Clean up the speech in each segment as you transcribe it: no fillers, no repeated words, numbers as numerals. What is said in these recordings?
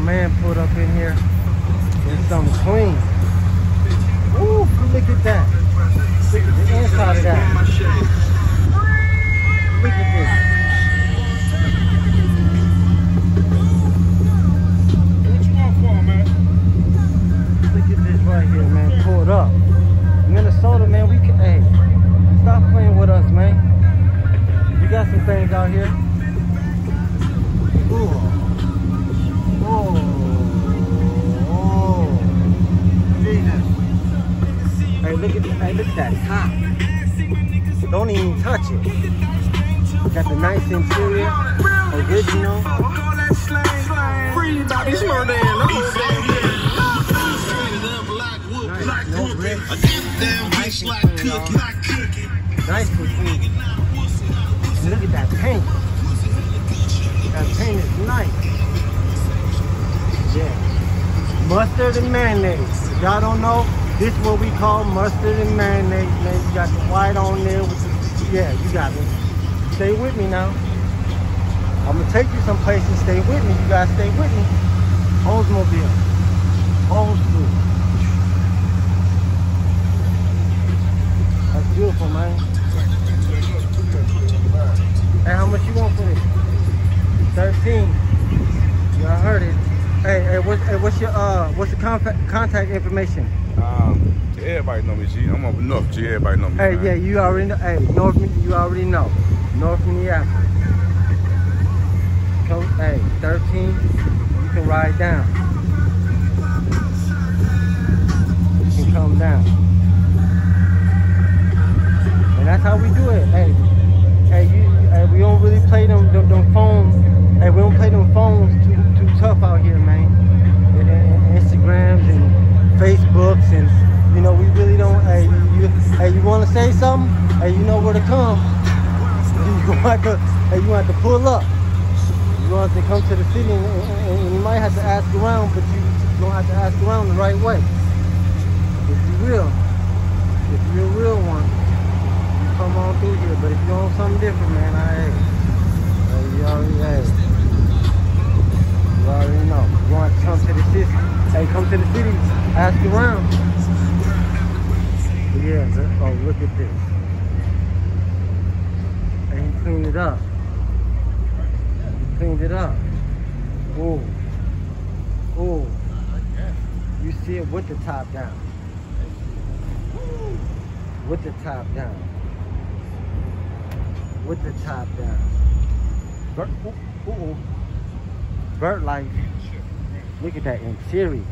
man pulled up in here. There's something clean. Ooh, look at that. Look at the inside of that. Look at this. What you want for, man? Look at this right here, man. Pulled up. Minnesota, man, we can, hey, stop playing with us, man. We got some things out here. Ooh. Oh. Oh. Jesus. Hey, look at that top. Don't even touch it. Got the nice interior, original. Free body murder and Nice, no bricks. Nice and clean, nice and clean. And look at that paint. That paint is nice. Yeah. Mustard and mayonnaise. If y'all don't know, this is what we call mustard and mayonnaise, man. You got the white on there with the, yeah, you got it. Stay with me now. I'm gonna take you someplace and stay with me. You guys stay with me. Oldsmobile. Old school. That's beautiful, man. Hey, how much you want for this? 13. Y'all heard it. Hey, what's the contact information? Everybody know me, G. I'm up north, G. Everybody know me. Hey, man. yeah, you already know. Hey, North, you already know. North Minneapolis. Hey, 13, you can ride down. You can come down. And that's how we do it. Hey, we don't really play them phones. Hey, we don't play them phones too tough out here, man. And Instagrams and Facebooks, and you know, we really don't. Hey, you want to say something? Hey, you know where to come. You have to pull up. You want to come to the city, and you might have to ask around, but you don't have to ask around the right way. If you're a real one, you come on through here. But if you want something different, man, you already know. You want to come to the city? Hey, come to the city. Ask around. But yeah, oh, look at this. And he cleaned it up. Cleaned it up. Ooh. Ooh. You see it with the top down. With the top down. With the top down. Bird life. Look at that interior.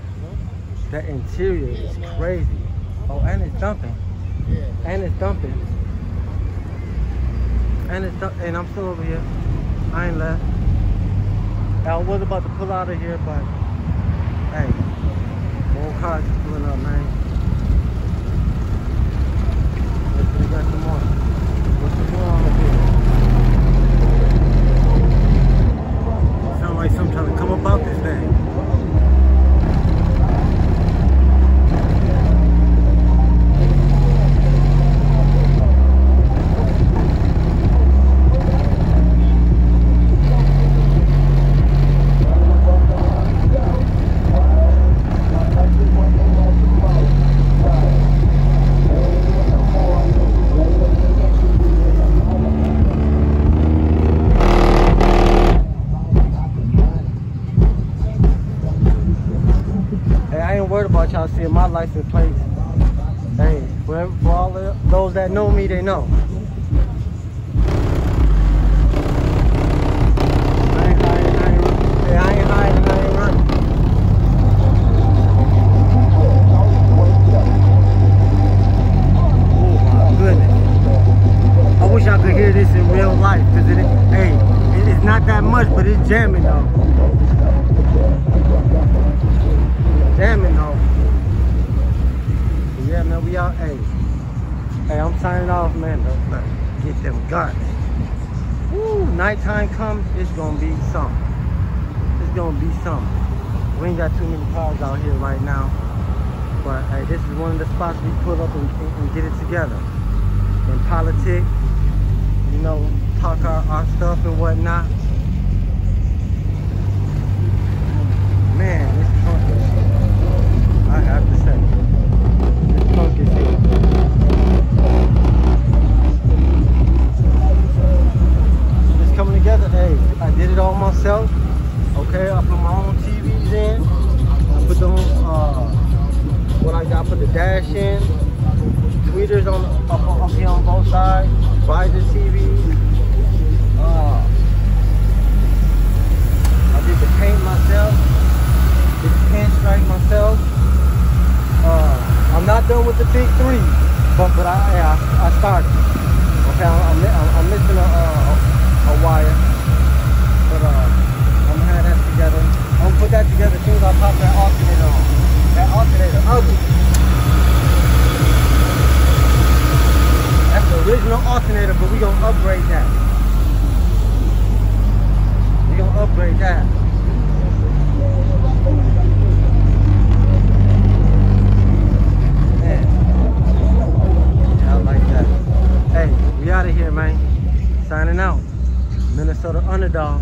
That interior is crazy. Oh, and it's dumping. And it's dumping. And I'm still over here. I ain't left. I was about to pull out of here, but hey, more cars is pulling up, man. We got some more. What's some more on the video? Sound like some trying to come about this thing. Y'all seeing my license plates. Hey, for all those that know me, they know. I ain't hiding, I ain't running. Oh my goodness. I wish I could hear this in real life, because it's not that much, but it's jamming though. Jamming though. Yeah, man, we out. Hey, I'm signing off, man. Get them guns. Woo, nighttime comes, it's gonna be something. It's gonna be something. We ain't got too many cars out here right now, but hey, this is one of the spots we pull up and get it together. And politic, you know, talk our stuff and whatnot. Man. I did it all myself. Okay, I put my own TVs in. I put them, what I got, put the dash in. Tweeters on up here on both sides. Visor TVs. I did the paint myself. Did the pinstripe myself. I'm not done with the big three, but I started. Okay, I'm missing a wire, but I'm gonna have that together. I'm gonna put that together as soon as I pop that alternator on. That alternator ugly. That's the original alternator, but we gonna upgrade that. We gonna upgrade that. Hey, we out of here, man. Signing out. Minnesota Underdog.